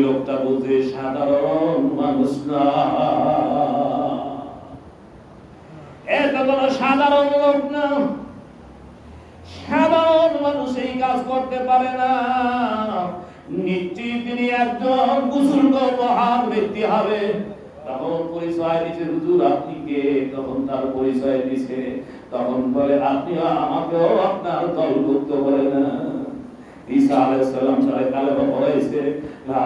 লোকটা বলতে সাধারণ মানুষ না, এত বড় সাধারণ লোক না। সাধারণ মানুষ এই কাজ করতে পারে না, নিশ্চয়ই তিনি একজন বুজুর্গ মহান ব্যক্তি হবে। তখন পরিচয় দিছে, হুজুর আপনি কে? তখন তার পরিচয় দিছে। তখন বলে আপনি আমাকেও আপনার দলভুক্ত করে না। ঈসা আলাইহিস সালাম তারে কালেমা পড়াইছে, লা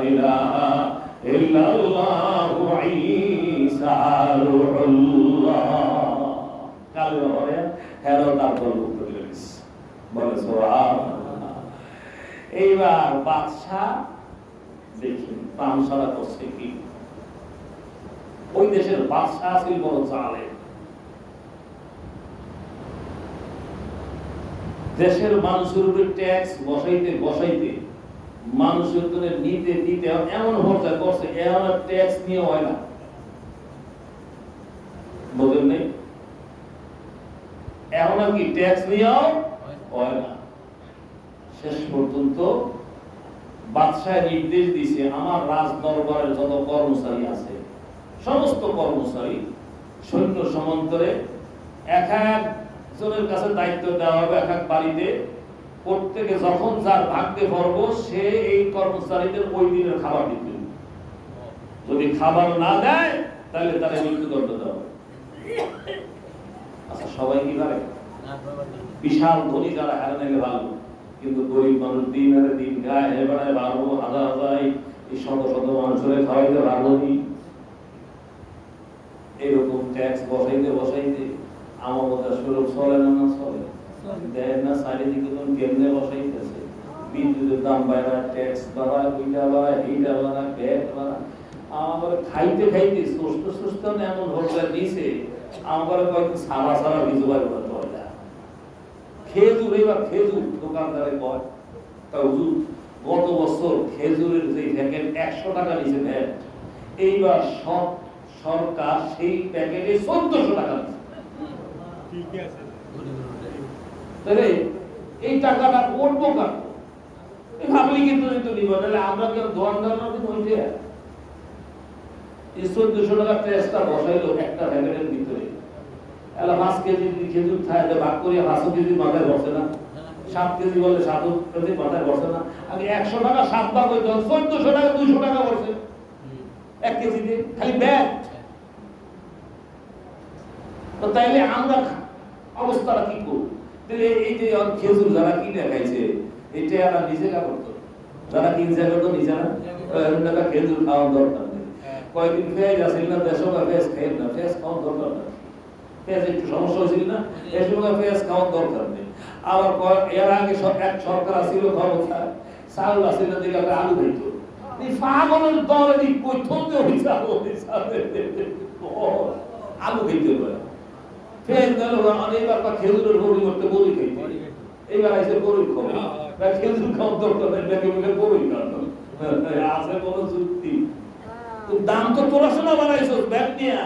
ইলাহা ইল্লাল্লাহু ঈসা রূহুল্লাহ। কালেমা পড়ে হেরো তার দলভুক্ত করে দিছে। বলে সুবহানাল্লাহ। এইবার বাদশা দেখেন পামসারা করছে কি। ওই দেশের বাদশা ছিল বড় জালেম। দেশের মানুষের উপরে ট্যাক্স বসাইতে বসাইতে মানুষের নিতে দিতে এমন হরজা করছে, এমন ট্যাক্স নিয়ে হয় না, বোঝেন নেই? এমন কি ট্যাক্স নিয়েও হয় না। শেষ পর্যন্ত বাদশাহ নির্দেশ দিছে, আমার রাজ দরবারের যত কর্মচারী আছে সমস্ত কর্মচারী সৈন্য সমান্তরে এক একজনের কাছে দায়িত্ব দেওয়া হবে। এক এক বাড়িতে প্রত্যেকে যখন যার ভাগ্যে পড়ব সে এই কর্মচারীদের ওই দিনের খাবার দিতে, যদি খাবার না দেয় তাহলে তারা মৃত্যুদণ্ড দেওয়া হবে। আচ্ছা সবাই কি পারে? বিশাল ধনী যারা হারে নিলে ভালো, কিন্তু গরিব মানুষ দিন হারে দিন খায়, এবারে বারো হাজার হাজার এই শত শত মানুষের খাওয়াইতে ভালো নি। এরকম ট্যাক্স বসাইতে বসাইতে আমার কথা সুযোগ চলে না, চলে দেয় না। চারিদিকে কেমনে বসাইতেছে, বিদ্যুতের দাম বাড়া, ট্যাক্স বাড়া, ওইটা বাড়া, এইটা বাড়া, ব্যাগ বাড়া। আমার খাইতে খাইতে সুস্থ সুস্থ এমন হোটেল দিয়েছে, আমার কয়েকদিন সারা সারা ভিজুবার দরজা খেজুর। এবার খেজুর দোকানদারে কয়, তা হুজুর গত বছর খেজুরের যে প্যাকেট 100 টাকা নিচে ভ্যাট, এইবার সব সরকার সেই প্যাকেটে 1400 টাকা দিচ্ছে। ঠিক আছে, তাহলে এই টাকাটা করবো কার? ভাবলি কিন্তু নিব, তাহলে আমরা কেউ দোয়ান দেওয়ার কিন্তু হইতে এই 1400 টাকা ট্যাক্সটা বসাইলো একটা প্যাকেটের ভিতরে। এলা 5 কেজি খেজুর খাইতে ভাগ করে 5 কেজি মাথায় বসে না, 7 কেজি বলে 7 কেজি মাথায় বসে না। আগে 100 টাকা 7 ভাগ হইতো, 1400 টাকা 200 টাকা বসে 1 কেজিতে, খালি ব্যাগ। তো তাইলে আমরা অবস্থাটা কি করব? তাহলে এই যে খেজুর যারা কিনে খাইছে এটা এরা নিজেরা করতো, যারা কিনছে করতো নিজেরা। টাকা খেজুর খাওয়ার দরকার নেই। কয়েকদিন পেঁয়াজ আসিল না, দেশও পেঁয়াজ খাই না, পেঁয়াজ খাওয়ার দরকার নেই। পেঁয়াজ একটু সমস্যা হয়েছিল না, এই সময় পেঁয়াজ খাওয়ার দরকার নেই। আবার এর আগে এক সরকার আসছিল ক্ষমতা, চাউল আসিল না, দিকে আলু খাইত। এই পাগলের দল এই প্রথম যে আলু খাইতে পারে, পেঁয়াজ গেল অনেকবার খেজুরের বড়ি করতে বড়ি খাইতে, এইবার এসে বড়ি খাওয়া, খেজুর খাওয়ার দরকার নেই, ব্যাগে ব্যাগে বড়ি খাওয়া আছে কোনো যুক্তি? দাম তো তোরা শোনা বানাইছ ব্যাগ নিয়ে।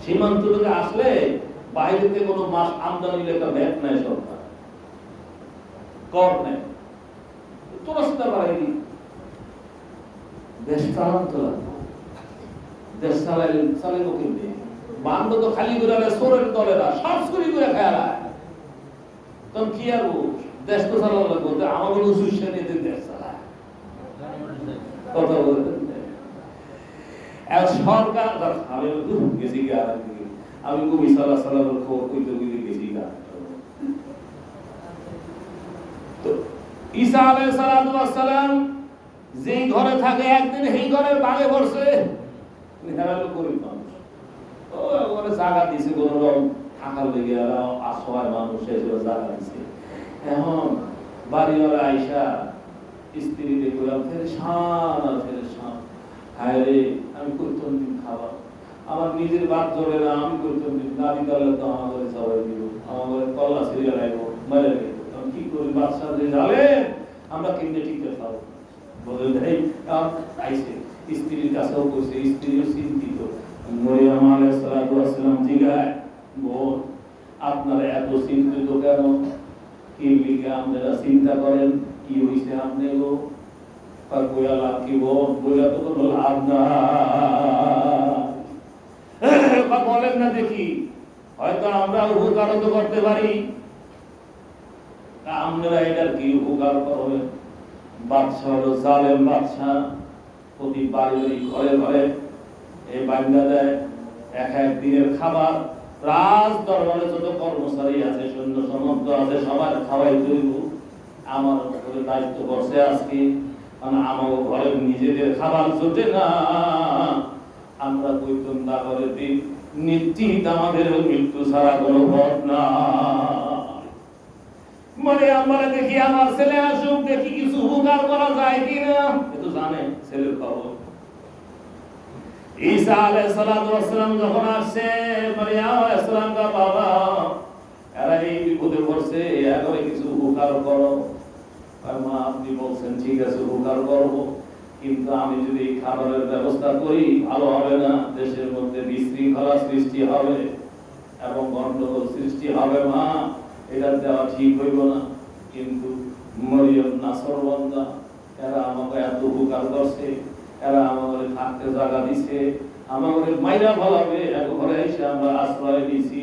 সীমান্ত থেকে আসলে বাইরেতে কোনো মাস আমদানি একটা ব্যাগ নেয় সরকার, কর নেয়, তোরা শোনা বাড়াইনি। দেশ চালান তো লাগবে, দেশ চালাইলে চালাইব কিন্তু বান্ধব তো খালি ঘুরালে সোরের দলেরা সব চুরি করে খেয়ালা। তখন কি আর দেশ তো চালানো লাগবে, আমাদের উঁচু শ্রেণীতে দেশ চালায় কথা বলতে। সরকার গেছি গা, আমি কবি সাল্লাহ সাল্লামের খবর কইতে কইতে গেছি গা। তো ঈসা আলাইহিস সালাম যে ঘরে থাকে একদিন সেই ঘরের বাগে পড়ছে, গরিব মানুষ, ও ওখানে জায়গা দিছে কোন রকম থাকার লেগে, আসহায় মানুষ এসে জায়গা দিছে। এখন বাড়িওয়ালা আইসা স্ত্রী দেখলাম ফেরেশান আর ফেরেশান, হায় রে আমি করতাম দিন খাবার, আমার নিজের বাদ ধরে না, আমি করতাম দিন দাবি করলে তো আমাদের সবাই দিব, আমাদের কল্লা ছিঁড়ে লাগবো, মেরে গেল। আমি কি করি, বাচ্চা যে জালে আমরা কিনতে ঠিক খাবো বলে দেয়। আইসে স্ত্রীর কাছেও কইছে, স্ত্রীও চিন্তিত। মরিয়ম আলাইহিস সালাম জিগায়, বোন আপনারা এত চিন্তিত কেন? কি লিগে আপনারা চিন্তা করেন? কি হইছে আপনি গো? বইয়া লাভ কি বইয়া তো কোনো লাভ না। বলেন না দেখি, হয়তো আমরা উপকার তো করতে পারি, আপনারা এটার কি উপকার করবেন? বাদশাহ হলো জালেম বাদশাহ, প্রতি বাড়ি ঘরে ঘরে এই বাংলা দেয় এক এক দিনের খাবার। রাজ দরবারে যত কর্মচারী আছে, সৈন্য সামন্ত আছে, সবার খাওয়াই তৈব। আমার উপরে দায়িত্ব করছে আজকে, আমার ঘরে নিজেদের খাবার জোটে না। আমরা কইতন তা করে দিন নিশ্চিত আমাদের মৃত্যু ছাড়া কোনো পথ না। মানে আমরা দেখি আমার ছেলে আসুক, দেখি কিছু উপকার করা যায় কিনা। কিন্তু জানে ছেলের খবর। ঈসা আলাইহিস সালাম যখন আসছে, মারিয়াম আলাইহিস সালাম কা বাবা এরা এই বিপদে পড়ছে, এরা কিছু উপকার করো। আর মা আপনি বলছেন ঠিক আছে উপকার করব, কিন্তু আমি যদি খাবারের ব্যবস্থা করি ভালো হবে না। দেশের মধ্যে বিশৃঙ্খলা সৃষ্টি হবে এবং গন্ডগোল সৃষ্টি হবে। মা এটা দেওয়া ঠিক হইব না। কিন্তু মরিয়ম নাসরবন্দা এরা আমাকে এত উপকার করছে, এরা আমাদের থাকতে জায়গা দিছে, আমাদের মাইরা ফলাবে, এক ঘরে এসে আমরা আশ্রয় দিছি।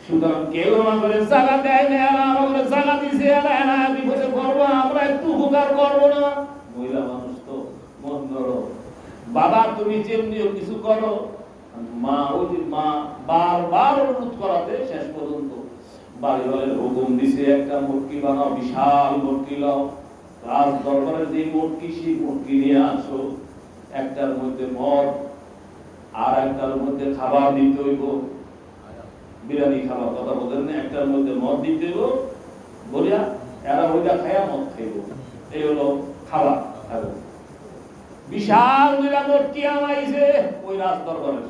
সুতরাং কেউ আমাদের জায়গা দেয় না, এরা আমাদের জায়গা দিছে, এরা বিপদে পড়বো, আমরা একটু উপকার করবো না। মহিলা মানুষ তো মন নরম। বাবা তুমি যেমনি কিছু করো। মা ওই মা বারবার অনুরোধ করাতে শেষ পর্যন্ত বাড়িওয়ালের হুকুম দিছে একটা মটকি বানাও, বিশাল মটকি লাও, রাজ দরবারের যে মটকি সেই মটকি নিয়ে আসো। একটার মধ্যে মদ আর একটার মধ্যে খাবার দিতে হইব, বিরিয়ানি খাবার কথা বলেন না, একটার মধ্যে মদ দিতে হইব বলিয়া এরা ওইটা খায়া মদ খাইব। এই হলো খাবার খাবো। বিশাল দুইটা মটকি আনাইছে ওই রাজ দরবারের।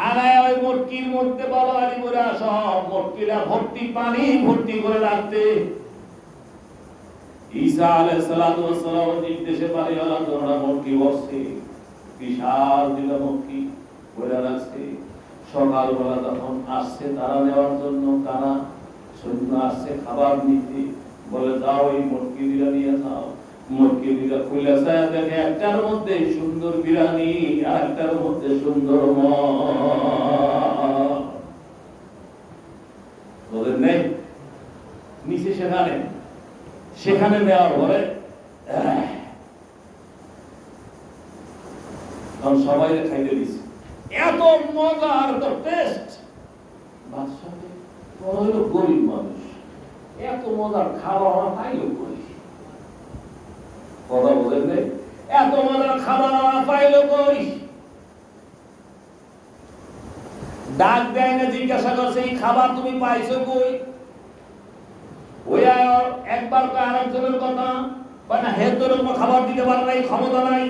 আনায় ওই মটকির মধ্যে বলাবাড়ি করে সব মটকিরা ভর্তি পানি ভর্তি করে রাখতে। ঈসা আলাইহিস সালাম নির্দেশে বাড়িওয়ালা তোমরা মটকি বসছে, বিশাল দুইটা মটকি করে রাখছে। সকালবেলা যখন আসছে তারা নেওয়ার জন্য, কারা সৈন্য আসছে খাবার নিতে, বলে যাও এই মটকি দুইটা নিয়ে যাও। মটকি দুইটা খুলে ছায়া দেখে একটার মধ্যে সুন্দর বিরিয়ানি আর একটার মধ্যে সুন্দর মদ নেই। নিচে সেখানে নেওয়ার পরে সবাই খাইতে দিচ্ছে। এত মজার তো টেস্ট। গরিব মানুষ এত মজার খাবার পাইল কই? কথা বলেন নাই, এত মজার খাবার পাইল কই? ডাক দেয় না, জিজ্ঞাসা করছে এই খাবার তুমি পাইছো কই? ওই একবার তো আরেকজনের কথা না, হে তোর খাবার দিতে পারে নাই, ক্ষমতা নাই,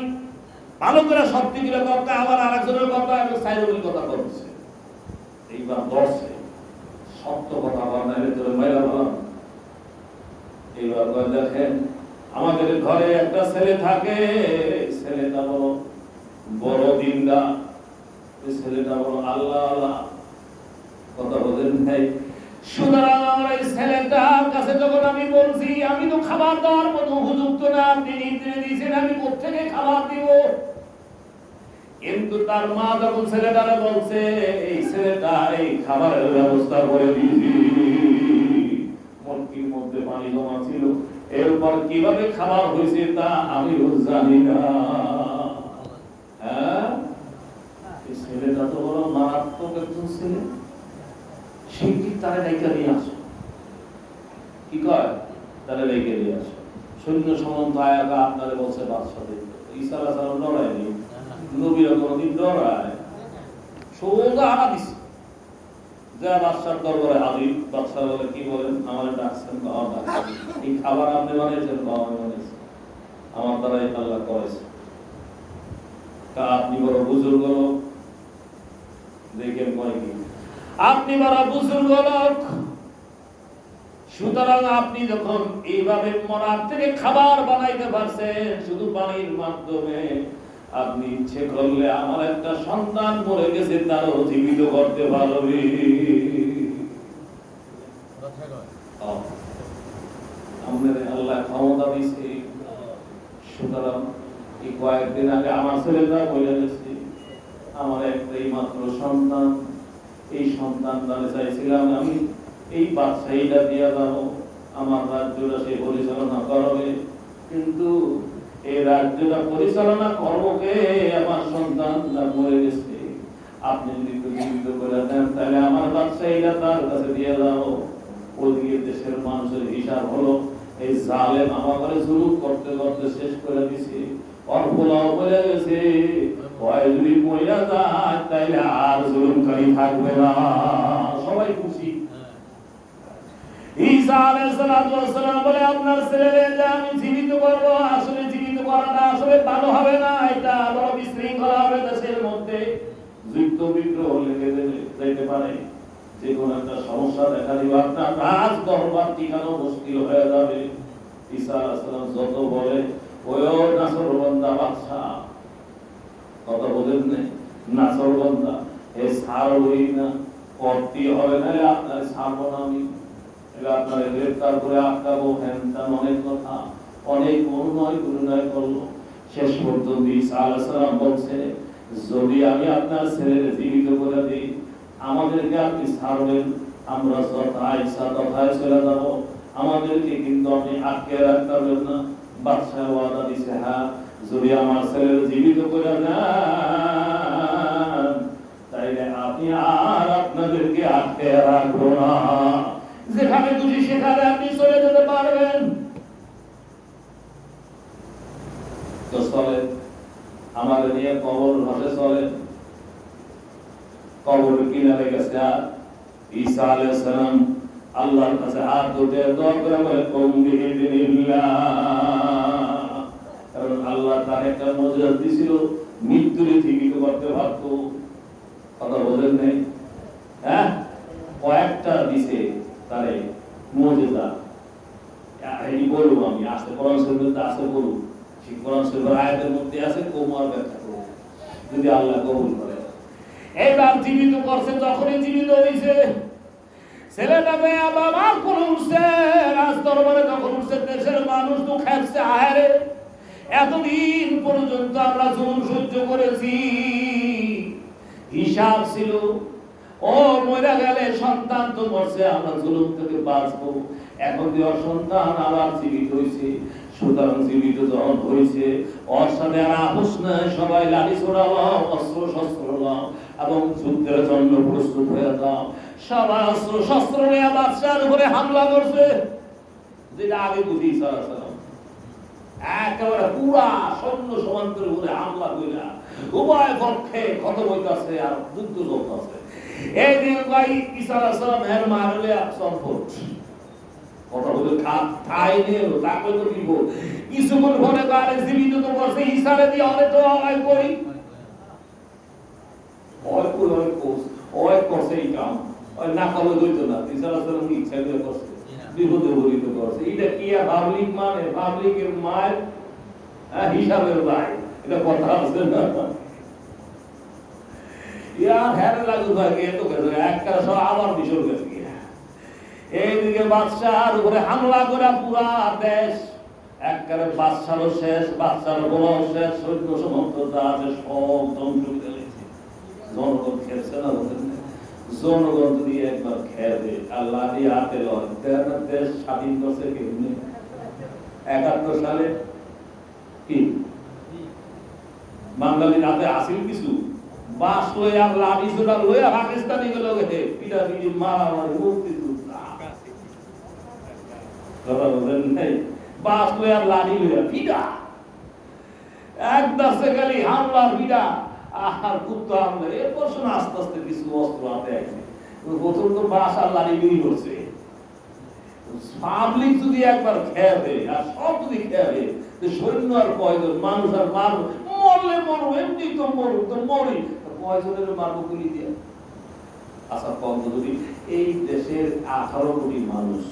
ভালো করে সব দিকে কথা, আবার আরেকজনের কথা সাইরুল কথা করছে। এইবার দর্শে সত্য কথা বানাইলে তোর মেলা বলাম। এইবার দেখেন আমাদের ঘরে একটা ছেলে থাকে, ছেলেটা বড় বড় দিনদার, ছেলেটা বড় আল্লাহ আল্লাহ, কথা বলেন নাই। সুতরাং আমার এই ছেলেটার কাছে যখন আমি বলছি আমি তো খাবার দেওয়ার মতো উপযুক্ত না, আপনি নির্দেশ দিয়েছেন আমি কোথেকে খাবার দিব। কিন্তু তার মা যখন ছেলেটারে বলছে এই ছেলেটা এই খাবারের ব্যবস্থা করে দিয়েছি, মটকির মধ্যে পানি জমা ছিল, এরপর কিভাবে খাবার হয়েছে তা আমি জানি না। হ্যাঁ, এই ছেলেটা তো বড় মারাত্মক একজন ছেলে। সেই কি তারা রেখে নিয়ে আসো, কি কয় তারা রেখে নিয়ে আসো। সৈন্য সামন্ত আয়াকা আপনারা বলছে বাদশাদের ঈসা আলাইহিস সালাম লড়াইনি, নবীরা কোনদিন লড়ায় সোজা আনা দিছে। যা বাদশার দরবারে হাজির, বাদশা বলে কি বলেন, আমার ডাকছেন এই খাবার আপনি বানিয়েছেন, আমি বানিয়েছি, আমার দ্বারাই আল্লাহ করেছে। তা আপনি বড় বুজুর্গ লোক, দেখেন কয় কি আপনি বড় বুজুর্গ লোক, সুতরাং আপনি যখন এইভাবে মরার থেকে খাবার বানাইতে পারছেন শুধু পানির মাধ্যমে, আপনি ইচ্ছে করলে আমার একটা সন্তান মরে গেছে তারও জীবিত করতে পারবে। আমাদের আল্লাহ ক্ষমতা দিছে। সুতরাং এই কয়েকদিন আগে আমার ছেলেরা বলে গেছে, আমার একটাই মাত্র সন্তান, এই সন্তান দানে চাইছিলাম আমি এই বাদশাহীটা দিয়ে যাবো, আমার রাজ্যটা সে পরিচালনা করবে, কিন্তু এই রাজ্যটা পরিচালনা করবকে আমার সন্তানটা মরে গেছে। আপনি যদি জীবিত করে দেন তাহলে আমার বাদশাহীটা তার কাছে দিয়ে যাবো। ওদিকে দেশের মানুষের হিসাব হলো এই জালেম আমার করে জুলুম করতে করতে শেষ করে দিছে। অর্পলাও বলে গেছে ভয় যদি মহিলা যায় তাইলে আর জুলুমকারী থাকবে না। সবাই খুশি। ঈসা আলাইহিস সালাম বলে আপনার ছেলেরে যে আমি জীবিত করব, আসলে জীবিত করাটা আসলে ভালো হবে না, এটা বড় বিশৃঙ্খলা হবে দেশের মধ্যে, যুদ্ধ বিগ্রহ লেগে যেতে পারে, যে কোনো একটা সমস্যা দেখা দিবে, আপনার রাজ দরবার টিকানো মুশকিল হয়ে যাবে। ঈসা আলাইহিস সালাম যত বলে ওই নাসরবান্দা বাদশা কথা বলেন না, নাসরবান্দা এ ছাড়বই না, করতে হবে না, আপনার ছাড়বো না আমি, আপনার গ্রেফতার করে আটকাবো, হ্যান অনেক কথা, অনেক অনুনয় করলো। শেষ পর্যন্ত ঈসা আলাইহিস সালাম বলছে যদি আমি আপনার ছেলের জীবিত করে দিই আমাদেরকে আপনি ছাড়বেন, আমরা যথায় ইচ্ছা তথায় চলে যাবো, আমাদেরকে কিন্তু আপনি আটকে রাখতে পারবেন না। বাদশাহ ওয়াদা দিছে হ্যাঁ যদি আমার ছেলের জীবিত করে দেন তাইলে আপনি আর আপনাদেরকে আটকে রাখবো না, যেখানে খুশি সেখানে আপনি চলে যেতে পারবেন। তো চলে আমাদের নিয়ে কবর ভাষে চলে, কবর কিনারে গেছে আর ঈসা আলাইহিস সালাম আল্লাহর কাছে হাত তুলে দোয়া করে বলে কুমবিহিল্লাহ, কারণ আল্লাহ তার একটা মুজিজা দিয়েছিল, মৃত্যুর জীবিত করতে পারতো। কথা বলেন নাই? হ্যাঁ, কয়েকটা দিছে তারে মুজিজা। এই বলবো আমি আজকে কোরআন শরীফে আছে, বলবো সেই কোরআন শরীফের আয়াতের মধ্যে আছে, কোমার ব্যাখ্যা করব যদি আল্লাহ কবুল করে। এইবার জীবিত করছে, যখনই জীবিত হয়েছে ছেলেটাকে আবার কোন উঠছে রাজ দরবারে, যখন উঠছে দেশের মানুষ তো খেপছে, আহারে এতদিন পর্যন্ত আমরা জুলুম সহ্য করেছি, হিসাব ছিল ও মরে গেলে সন্তান তো মরছে, আমরা জুলুম থেকে বাঁচবো, এখন যে সন্তান আবার জীবিত হয়েছে, সুতরাং জীবিত যখন হয়েছে ওর সাথে আর আপোষ নাই, সবাই লাঠি ছোড়াও, অস্ত্র শস্ত্র নাও এবং যুদ্ধের জন্য প্রস্তুত হয়ে যাও। সবাই অস্ত্র শস্ত্র নিয়ে বাদশার উপরে হামলা করছে, যেটা আগে বুঝি একেবারে পুরা সৈন্য সমান্তর উপরে হামলা কইরা উভয় পক্ষে ক্ষত বইতাছে আর যুদ্ধ চলতেছে। এই দিন ঈসা আলাইহিস সালাম এর মারলে সম্পদ কথা বলে খাই নিয়ে তাকে তো দিব কিছুক্ষণ পরে বারে জীবিত তো করছে ঈসারে দিয়ে অনেক তো আমায় করি ওই করছে এই কাম, ওই না করলে হইতো না। ঈসা আলাইহিস সালাম কি ইচ্ছা করে করছে, বিপদে পড়িত করছে। এটা কি আর পাবলিক মানে পাবলিকের মায়ের হিসাবের ভাই, এটা কথা আছে না ইয়ার হ্যাঁ লাগু থাকে এত কেন একটা সব আবার বিশর গেছে। এইদিকে বাদশার উপরে হামলা করে পুরা দেশ একবারে বাদশারও শেষ, বাদশার গোলাও শেষ, সৈন্য সমস্ত যা আছে সব ধ্বংস করে দিয়েছে। জনগণ খেলছে না, জনগণ যদি একবার খেয়ে আল্লাহ দিয়ে হাতে লয়, দেশ স্বাধীন করছে কেমনি ৭১ সালে কি বাঙালির হাতে আসিল কিছু বাস লইয়া লাঠি ছোটা লইয়া পাকিস্তানি গুলো গেছে পিটাপিটি মারামারি মুক্তি বাস লইয়া লাঠি লইয়া পিটা এক দশে গেলি হামলা পিটা আর কুত্তা হামলা। এরপর শুনে আস্তে আস্তে কিছু অস্ত্র হাতে আছে, প্রথম তো বাস আর লাঠি বিলি করছে। পাবলিক যদি একবার খেয়ে দেয় আর সব যদি খেয়ে দেয়, সৈন্য আর কয়জন মানুষ আর মারব, মরলে মরবো, এমনি তো মরবো তো মরি, কয়জনের মারবো গুলি দিয়ে। আচ্ছা কম যদি এই দেশের 18 কোটি মানুষ,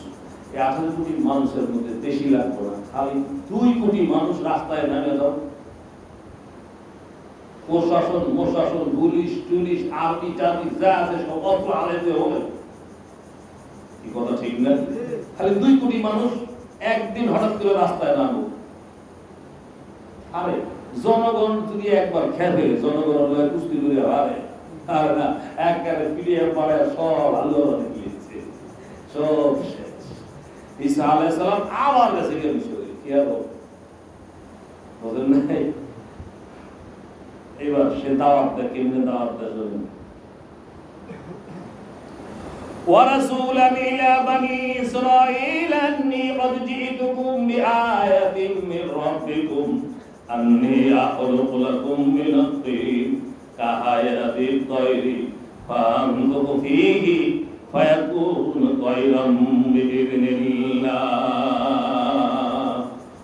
এই 18 কোটি মানুষের মধ্যে বেশি লাগবে না, খালি 2 কোটি মানুষ রাস্তায় নেমে যাও, প্রশাসন পুলিশ টুলিশ আর্মি টার্মি যা আছে সব অস্ত্র আলাদা হবে, কি কথা ঠিক না? খালি 2 কোটি মানুষ একদিন হঠাৎ করে রাস্তায় নামো, আরে জনগণ যদি একবার খেলে জনগণ কুস্তি করে হারে, আর না একবারে ফিরিয়ে পড়ে সব আল্লাহ গিয়েছে, সব শেষ। ঈসা আলাইহিস সালাম আবার কাছে গিয়ে মিশরে কি হলো বুঝেন নাই? এবার সে দাওয়াতটা কেমনে দাওয়াতটা শুনুন। ورسولا إلى بني إسرائيل أني قد جئتكم بآية من ربكم أني أخلق لكم من الطين كهيئة الطير فأنفخ فيه فيكون طيرا بإذن الله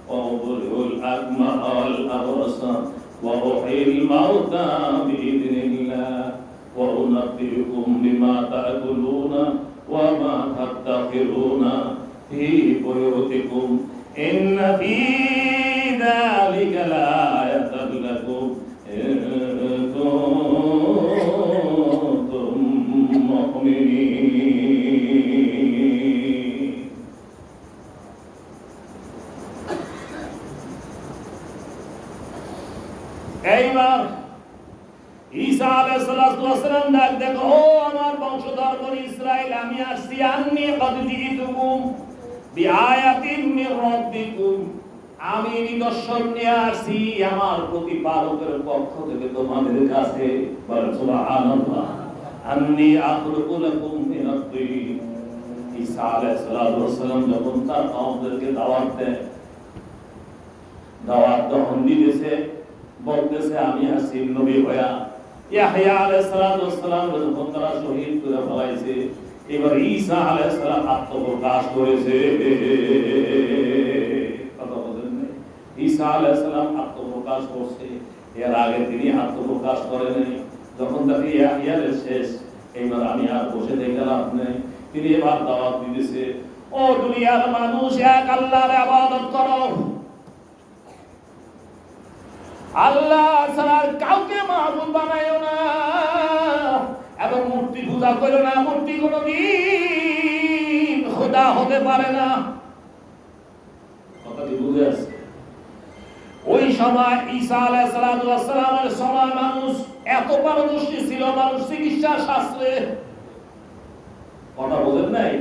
وأبرئ الأكمه والأبرص وأحيي الموتى بإذن الله وأنبئكم بما تأكلون وما تدخرون في بيوتكم إن في ذلك لآية لكم إن كنتم مؤمنين. এইবার ঈসা আলাইহিস সালাম ডাক দেখো, ও আমার বংশধর বনি ইসরাইল, আমি আসছি আন্নী কদ জিতুকুম বিআয়াতিন মির রাব্বিকুম, আমি নিদর্শন নিয়ে আসছি আমার প্রতিপালকের পক্ষ থেকে তোমাদের কাছে। বলেন সুবহানাল্লাহ। আন্নী আখলুকু লাকুম মিনাত তিন। ঈসা আলাইহিস সালাম যখন তার কওমদেরকে দাওয়াত দেয়, দাওয়াত যখন দিতেছে, বলতেছে আমি আসছি নবী হইয়া। ইয়াহইয়া আলাইহিস সালাম যখন তারা শহীদ করে ফেলাইছে, এবার ঈসা আলাইহিস সালাম আত্মপ্রকাশ করেছে। কথা বলেন না? ঈসা আলাইহিস সালাম আত্মপ্রকাশ করছে, এর আগে তিনি আত্মপ্রকাশ করেন নাই। যখন তাকে ইয়াহইয়ার শেষ, এইবার আমি আর বসে থেকে লাভ নেই, তিনি এবার দাওয়াত দিতেছে, ও দুনিয়ার মানুষ, এক আল্লাহর ইবাদত করো, আল্লাহ ছাড়া কাউকে মাবুদ বানাইও না, এবং মূর্তি পূজা করো না। মূর্তি কোনদিন খোদা হতে পারে না। কথাটি বুঝে আসছে? ওই সময় ঈসা আলাইহিস সালামের সময় মানুষ এত পারদর্শী ছিল, মানুষ চিকিৎসা শাস্ত্রে, কথা বোঝেন নাই,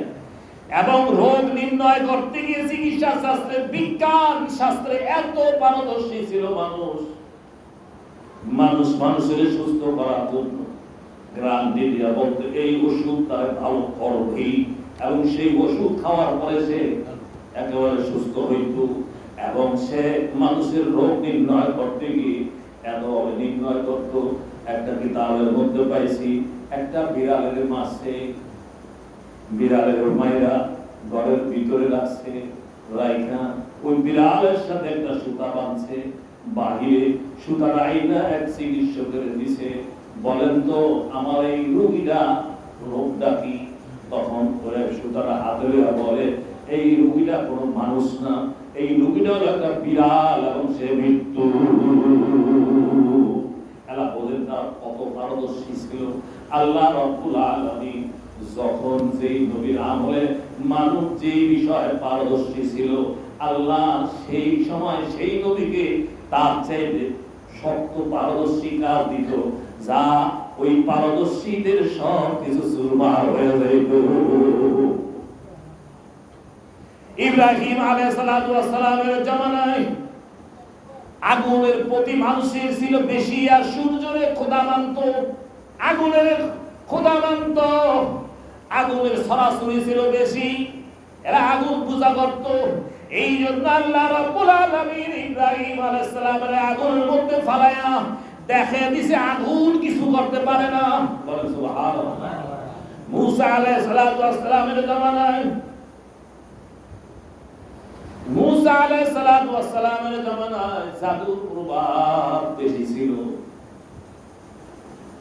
এবং রোগ নির্ণয় করতে গিয়ে চিকিৎসা শাস্ত্রে, বিজ্ঞান শাস্ত্রে এত পারদর্শী ছিল মানুষ। মানুষের সুস্থ করার জন্য গ্রান্তি দিয়া বলতে এই ওষুধ তার ভালো করবেই, এবং সেই ওষুধ খাওয়ার পরে সে একেবারে সুস্থ হইত। এবং সে মানুষের রোগ নির্ণয় করতে গিয়ে এতভাবে নির্ণয় করত। একটা কিতাবের মধ্যে পাইছি, একটা বিড়ালের মাছে, বিড়ালের মায়েরা ঘরের ভিতরে রাখছে, রাইখা ওই বিড়ালের সাথে একটা সুতা বাঁধছে, বাহিরে সুতার আইনা এক চিকিৎসকের দিছে, বলেন তো আমার এই রোগীরা রোগটা কি? তখন ওরা সুতারা হাতে বলে এই রোগীটা কোনো মানুষ না, এই রোগীটা হলো একটা বিড়াল এবং সে মৃত্যু। এলা বলেন তার কত পারদর্শী ছিল। আল্লাহ রাব্বুল আলামিন যখন যেই নবীর আমলে মানুষ যেই বিষয়ে পারদর্শী ছিল, আল্লাহ সেই সময় সেই নবীকে তার চাইতে শক্ত পারদর্শী কাজ দিত, যা ওই পারদর্শীদের সব কিছু চুরমার হয়ে যাইত। ইব্রাহিম আলাইহিস সালামের জামানায় আগুনের প্রতি মানুষের ছিল বেশি, আর সূর্যের খোদা মানত, আগুনের খোদা মানত, আগুনের সরাসরি ছিল বেশি, এরা আগুন পূজা করত। এই জন্য আল্লাহ রাব্বুল আলামিন ইব্রাহিম আলাইহিস সালামের আগুনের মধ্যে ফালায়া দেখে দিছে আগুন কিছু করতে পারে না। বলেন সুবহানাল্লাহ। মুসা আলাইহিস সালামের জামানায়, মুসা আলাইহিস সালামের জামানায় জাদুর প্রভাব বেশি ছিল।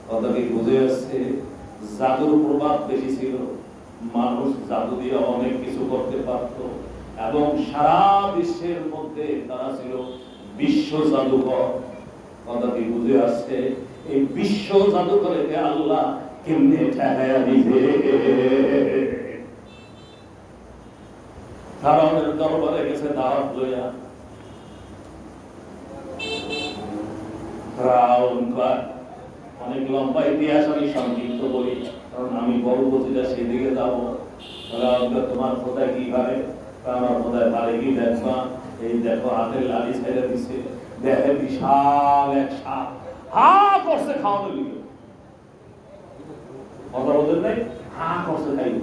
কথা কি বুঝে আসছে? জাদুর প্রভাব বেশি ছিল, মানুষ জাদু দিয়ে অনেক কিছু করতে পারত, এবং সারা বিশ্বের মধ্যে তারা ছিল বিশ্ব জাদুকর। কথা কি বুঝে আসছে? এই বিশ্ব জাদুকরকে আল্লাহ কেমনে ঠেকাইয়া দিবে। ফেরাউনের দরবারে গেছে দাওয়াত লইয়া। ফেরাউন অনেক লম্বা ইতিহাস, আমি সংক্ষিপ্ত বলি কারণ আমি বড় বলছিলা সেদিকে যাবো। তোমার কোথায় কি পারে, আমার কোথায় পারে কি দেখবা, এই দেখো হাতের লাঠি ছেড়ে দিচ্ছে, দেখে বিশাল এক সাপ হা করছে খাওয়ানো লিখে, কথা বলেন নাই, হা করছে খাইবে।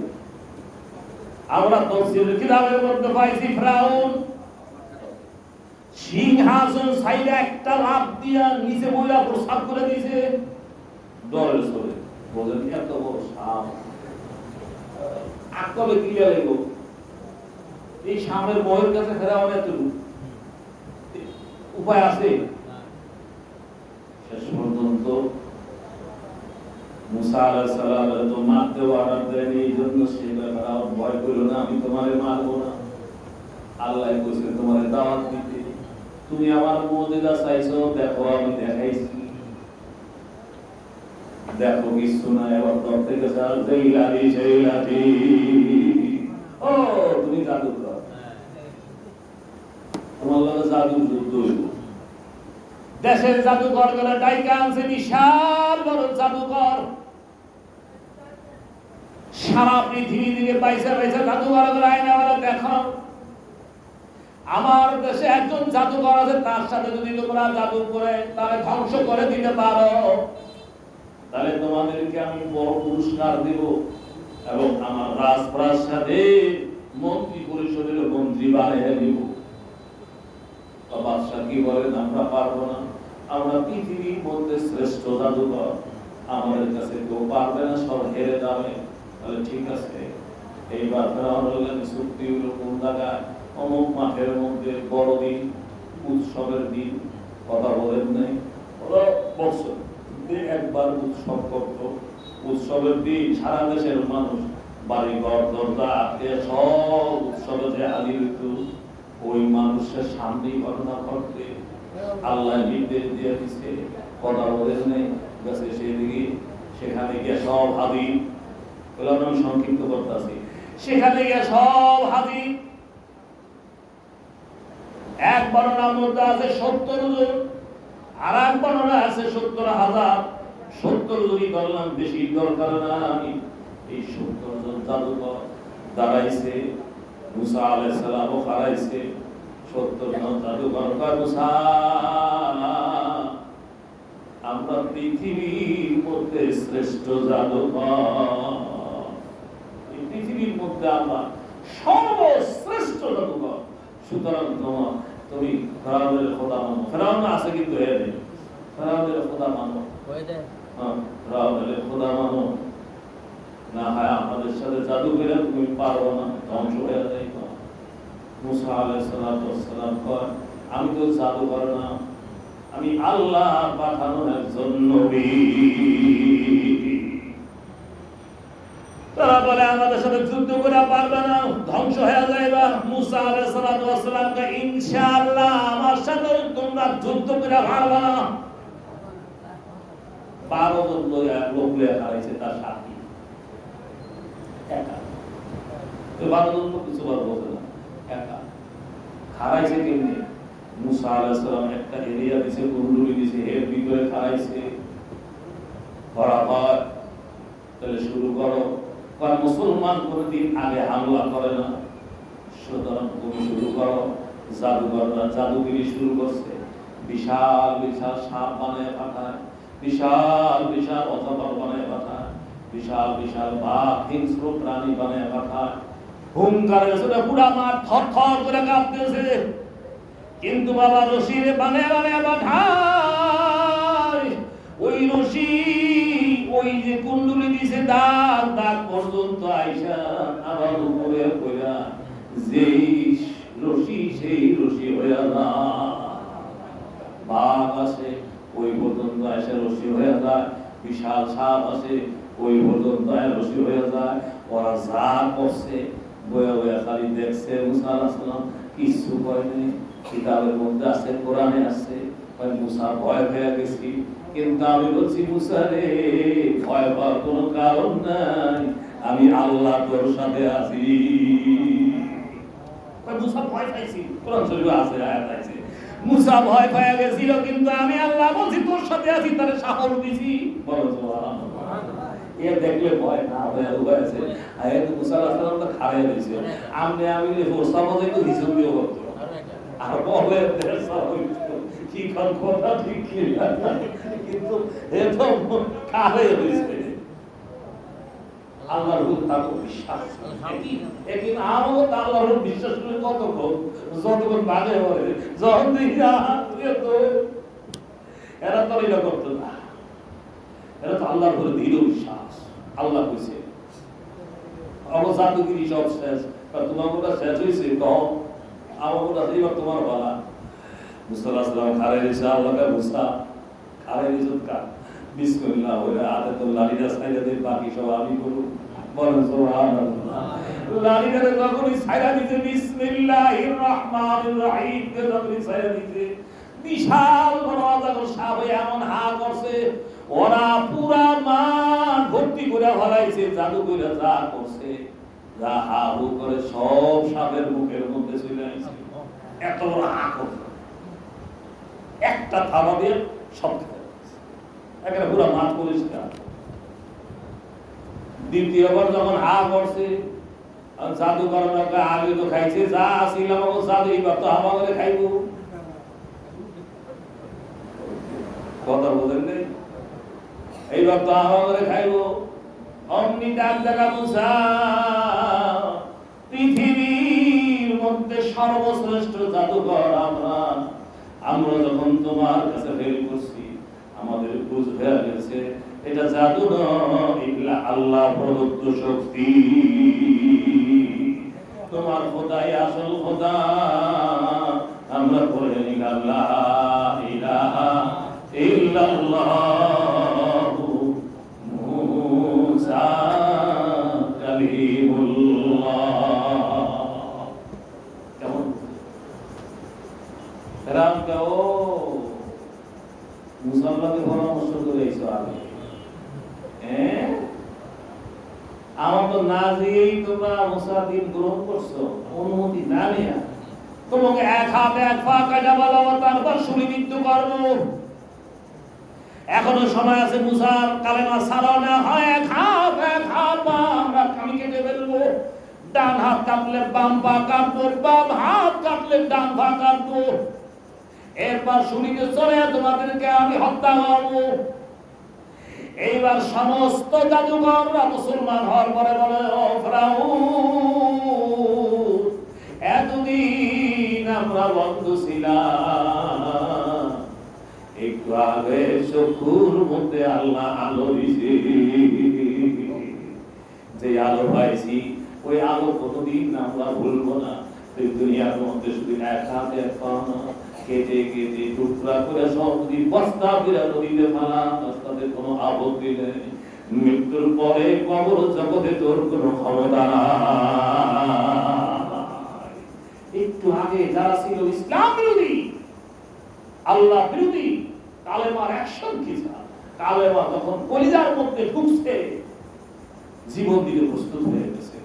আমরা তফসিলের কিতাবের মধ্যে পাইছি ফেরাউন সিংহাসন সাইডে একটা লাফ দিয়া নিচে বইলা প্রসাব করে দিয়েছে ডরের সরে। বলেন এত বড় সাপ আকলে কি লাগলো, এই সাপের বইয়ের কাছে ফেরাউন এতটুকু উপায় আছে? শেষ পর্যন্ত মুসা আলাইহিস সালাম তো মারতে অর্ডার দেন, এই জন্য সে ফেরাউন ভয় করলো না, আমি তোমারে মারবো না। আল্লাহ কইছে তোমারে দাওয়াত দিতে, তুমি আমার মুজিজা চাইছো, দেখো আমি দেখাইছি, দেখো কিছু না। এবার দর থেকে চাল সেই লাঠি, ও তুমি জাদুকর, তোমার লগে জাদু যুদ্ধ হইব। দেশের জাদুকর গুলো ডাইকা আনছে, বিশাল বড় জাদুকর, সারা পৃথিবী থেকে পয়সা জাদুকর গুলো আইনা বলে দেখো আমার দেশে একজন জাদুকর আছে, তার সাথে যদি তোমরা জাদু করে তাহলে ধ্বংস করে দিতে পারো, তাহলে তোমাদেরকে আমি বড় পুরস্কার দেব এবং আমার রাজপ্রাসাদে মন্ত্রী পরিষদের মন্ত্রী বানিয়ে দেব। বাদশাহ কি বলেন, আমরা পারবো না, আমরা পৃথিবীর মধ্যে শ্রেষ্ঠ জাদুকর, আমাদের কাছে কেউ পারবে না, সব হেরে যাবে। তাহলে ঠিক আছে, এইবার ফেরাউন বললেন চুক্তি হলো কোন জায়গায়, অমুক মাঠের মধ্যে বড়দিন, উৎসবের দিন, কথা বলেন নাই, ওরা বছর একবার উৎসব করত, উৎসবের দিন সারা দেশের মানুষ বাড়িঘর দরজা আত্মীয় সব উৎসবে যে হাজির হইত, ওই মানুষের সামনেই ঘটনা ঘটতে আল্লাহ নির্দেশ দিয়ে দিচ্ছে, কথা বলেন নাই, গেছে সেদিকে, সেখানে গিয়ে সব হাজির, আমি সংক্ষিপ্ত করতেছি, সেখানে গিয়ে সব হাজির। এক বর্ণনার মধ্যে আছে 70 জন, আর এক বর্ণনা আছে 70,000। 70 জনই বললাম, বেশি দরকার নাই। এই 70 জন জাদুকর দাঁড়াইছে, মুসা আলাইহিস সালামও হারাইছে। 70 জন জাদুকর কয়, মুসা আমরা পৃথিবীর মধ্যে শ্রেষ্ঠ জাদুকর, এই পৃথিবীর মধ্যে আমরা সর্বশ্রেষ্ঠ জাদুকর, সুতরাং তুমি ফেরাউনের খোদা মানো। ফেরাউন আছে কিন্তু এ নেই, ফেরাউনের খোদা মানো, ফেরাউনের খোদা মানো, না হয় আমাদের সাথে জাদু করে তুমি পারবো না, ধ্বংস হয়ে যাইব। মুসা আলাইহিস সালাম কয়, আমি তো জাদুকর না, আমি আল্লাহ পাঠানো একজন নবী। তারা বলে আমাদের সাথে যুদ্ধ করে পারবে না, ধ্বংস হয়ে যাইবা। মুসা আলাইহিস সালাম কে ইনশাআল্লাহ আমার সাথে তোমরা যুদ্ধ করে পারবে না। 12 জন লোক লয়ে হারাইছে, তার সাথী একা, তো 12 জন তো কিছু বলতে না, একা হারাইছে। কেমনে? মুসা আলাইহিস সালাম একটা এরিয়া দিছে, কুণ্ডলী দিছে, এর ভিতরে হারাইছে। বরাবর তাহলে শুরু করো, কারণ মুসলমান কোনদিন আগে হামলা করে না, সুতরাং তুমি শুরু করো। জাদুকররা জাদুগিরি শুরু করছে, বিশাল বিশাল সাপ বানায় পাঠায়, বিশাল বিশাল অজগর বানায় পাঠায়, বিশাল বিশাল বাঘ হিংস্র প্রাণী বানায় পাঠায়। হুঙ্কারের সাথে পুরা মাঠ থর থর করে কাঁপতেছে, কিন্তু বাবা রশিরে বানায় বানায় পাঠায়। ওই রশি, ওই যে কুণ্ডলী দিছে দাগ দাগ পর্যন্ত আইসা আবার উপরে কইরা যেই রশি সেই রশি হইয়া না, বাঘ আছে ওই পর্যন্ত আইসা রশি হইয়া যায়, বিশাল সাপ আছে ওই পর্যন্ত রশি হইয়া যায়। ওরা যা করছে বয়া বয়া খালি দেখছে। মুসা আলাইহিস সালাম কিছু কয় নাই, কিতাবের মধ্যে আছে, কোরআনে আছে, মুসা ভয় হয়ে গেছি। কিন্তু আমি বলছি, মুসা রে ভয় পাওয়ার কোনো কারণ নাই, আমি আল্লাহ তোর সাথে আছি। মুসা ভয় পাইছি, কোরআন শরীফে আছে, আয়াত আছে, মুসা ভয় পেয়ে গেছিল, কিন্তু আমি আল্লাহ বলছি তোর সাথে আছি, তারে সাহস দিছি। বলো সুবহানাল্লাহ। এ দেখলে ভয় না হয়ে উঠেছে, আয়াত মুসা আলাইহিস সালাম তো খাড়াই রইছে, আমি মুসা বলে তো হিসাব দিয়ে বলতো আর বলে কি কথা ঠিক কি, কিন্তু এ তো খাড়াই রইছে। আল্লাহর উপর তার বিশ্বাস, একদিন আমও আল্লাহর উপর বিশ্বাস করে কতক্ষণ, যতক্ষণ বাজে হয়, যখন দেখি তো এরা তো এটা করতো না, এরা তো আল্লাহর উপরে দৃঢ় বিশ্বাস। আল্লাহ কইছে অবজাদুগিরি সব শেষ, তোমার কথা শেষ হয়েছে, কম আমার কথা এবার তোমার বলা। মুসা আলাইহিস সালাম খাড়াই রয়েছে, আল্লাহকে মুসা খাড়াই রয়েছে কা বিসমিল্লাহ বলে আয়াতুল্লাহ লিদা সাইদাদের বাকি সব আমি করব। বলেন সুবহানাল্লাহ। লালিদারে যখনই সাইরা দিতে বিসমিল্লাহির রহমানির রহিম কে যখনই সাইরা দিতে, বিশাল বড় আযাবের সাপ এমন হা করছে, ওরা পুরা মাঠ ভর্তি করে ফলাইছে, জাদু করে যা করছে, যা হা হু করে সব সাপের মুখের মধ্যে চলে আসছে। এত বড় হা করছে, একটা থাবা দিয়ে সব একটা পুরো মাঠ পরিষ্কার। দ্বিতীয়বার যখন হা করছে, জাদু করার আগে তো খাইছে, যা আসিলাম জাদু, এইবার তো হাওয়া করে খাইব। কথা বলেন নেই, এইবার তো হাওয়া করে খাইব। অমনি ডাক দেখা মুসা, পৃথিবীর মধ্যে সর্বশ্রেষ্ঠ জাদুকর আমরা যখন তোমার কাছে ফেল করছি, আমাদের বুঝ হয়ে গেছে এটা জাদু নয়, এগুলা আল্লাহ প্রদত্ত শক্তি। তোমার খোদাই আসল খোদা। আমরা পড়ে নিলাম লা ইলাহা ইল্লাল্লাহু মুসা কালিমুল্লাহ। কেমন রাম গাও মুসলমানকে পরামর্শ করে এসো আগে, আমার তো না দিয়েই তোমরা মুসা দিন গ্রহণ করছো, অনুমতি না নিয়ে তোমাকে এক হাত এক পা কাটা বলা, তারপর সুনিবৃত্ত করবো। এখনো সময় আছে, মুসার কালেমা ছাড়াও না হয়, এক হাত পা আমরা আমি কেটে ফেলবো। ডান হাত কাটলে বাম পা কাটবো, বাম হাত কাটলে ডান পা কাটবো। এরপর শুনিতে চলে তোমাদেরকে আমি হত্যা করবো। এইবার সমস্ত জাদুঘররা মুসলমান হওয়ার পরে বলে, ও ফিরাউন, এতদিন আমরা বন্ধু ছিলাম, একটু আগে চক্ষুর মধ্যে আল্লাহ আলো দিছে, যে আলো পাইছি ওই আলো কোনোদিন আমরা ভুলবো না। দুনিয়ার মধ্যে শুধু এক হাত এক পা কেটে কেটে টুকরা করে সব যদি বস্তা করে নদীতে ফেলা, তাতে কোনো আপত্তি নেই। মৃত্যুর পরে কবর জগতে তোর কোনো ক্ষমতা নাই। একটু আগে যারা ছিল ইসলাম বিরোধী, আল্লাহ বিরোধী, কালেমার অ্যাকশন কি, কালেমা যখন কলিজার মধ্যে ঢুকছে, জীবন দিতে প্রস্তুত হয়ে গেছে।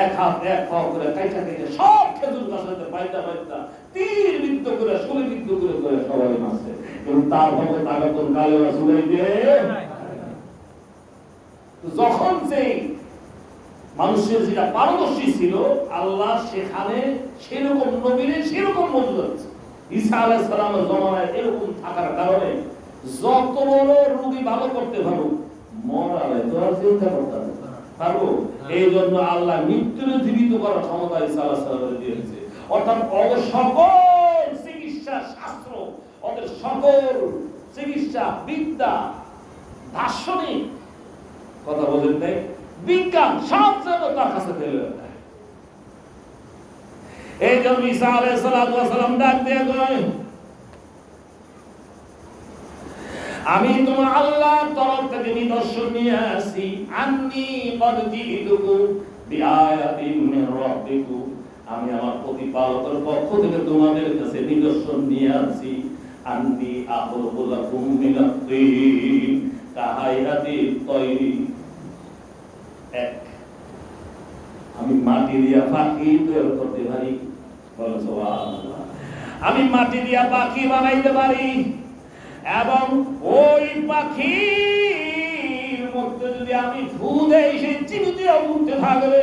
এক হাত এক পা করে কাইটা কাইটা সব খেজুর গাছের বাইটা বাইটা তীর বিদ্ধ করে শুলে বিদ্ধ করে করে সবাই মারছে, এবং তার ভাবে তাগাতন কালেমা শুনাই দিয়ে যখন সেই মানুষের যেটা পারদর্শী ছিল, আল্লাহ সেখানে সেরকম নবীরে সেরকম মর্যাদা দিয়েছে। ঈসা আলাইহিস সালামের জমানায় এরকম থাকার কারণে যত বড় রোগী ভালো করতে পারো, মরালে তো আর চিন্তা করতে পারবো। এই জন্য আল্লাহ মৃত্যুর জীবিত করার ক্ষমতা ঈসা আলাইহিস সালামের দিয়েছে। অর্থাৎ সকল চিকিৎসা শাস্ত্র, ওদের সকল চিকিৎসা বিদ্যা, দার্শনিক কথা বলেন নাই, বিজ্ঞান সব যেন তার কাছে ফেলে দেয়। এই জন্য ঈসা আলাইহিস সালাম ডাক দিয়ে কয়, আমি তোমার আল্লাহর তরফ থেকে নিদর্শন নিয়ে আসি, আন্নী কদ জিতুকুম বিআয়াতিন মির রাব্বিকুম, আমি আমার প্রতিপালকের পক্ষ থেকে তোমাদের কাছে নিদর্শন নিয়ে আসি। আন্নী আখলুকু লাকুম মিনাত তিন কাহাইয়াতিত তৈরি, এক আমি মাটি দিয়া পাখি তৈরি করতে পারি, আমি মাটি দিয়া পাখি বানাইতে পারি এবং ওই পাখির মধ্যে যদি আমি ফু দেই সে চিরুতে উঠতে থাকবে।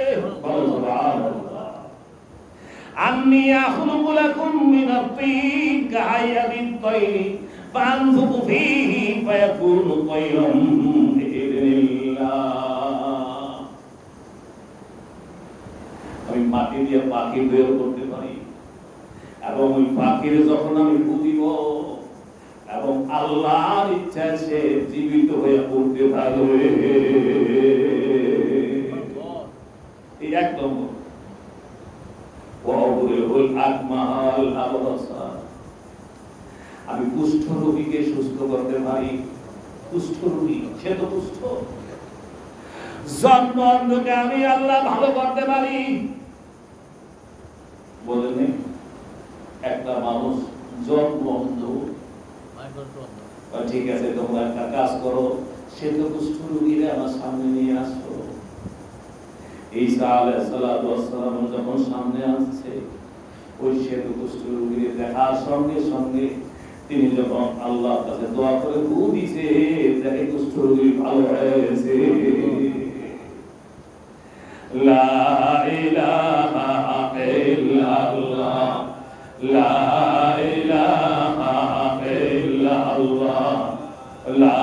আমি আখলুকু লাকুম মিনাত তিন কাহায়াতিত তায়রি ফানফুকু ফীহি ফায়াকুনু তায়রাম বিইذنিল্লাহ। আমি মাটি দিয়ে পাখি বের করতে পারি এবং ওই পাখির যখন আমি ফু দিব এবং আল্লাহর ইচ্ছা সে জীবিত হয়ে উঠতে থাকবে। এই এক নম্বর। আমি কুষ্ঠ রোগীকে সুস্থ করতে পারি। কুষ্ঠ রোগী সে তো কুষ্ঠ, জন্ম অন্ধকে আমি আল্লাহ ভালো করতে পারি। বলেন একটা মানুষ জন্ম অন্ধ, ঠিক আছে তোমরা একটা কাজ করো, সে তো কুষ্ঠ রোগীরা আমার সামনে নিয়ে আসো। ঈসা আলাইহিস সালাতু ওয়াস সালাম যখন সামনে আসছে, ওই শ্বেত কুষ্ঠ রোগীর দেখার সঙ্গে সঙ্গে তিনি যখন আল্লাহর কাছে দোয়া করে ফু দিয়েছে, দেখে কুষ্ঠ রোগী ভালো হয়েছে। লা ইলাহা ইল্লাল্লাহ, লা ইলাহা ইল্লাল্লাহ, লা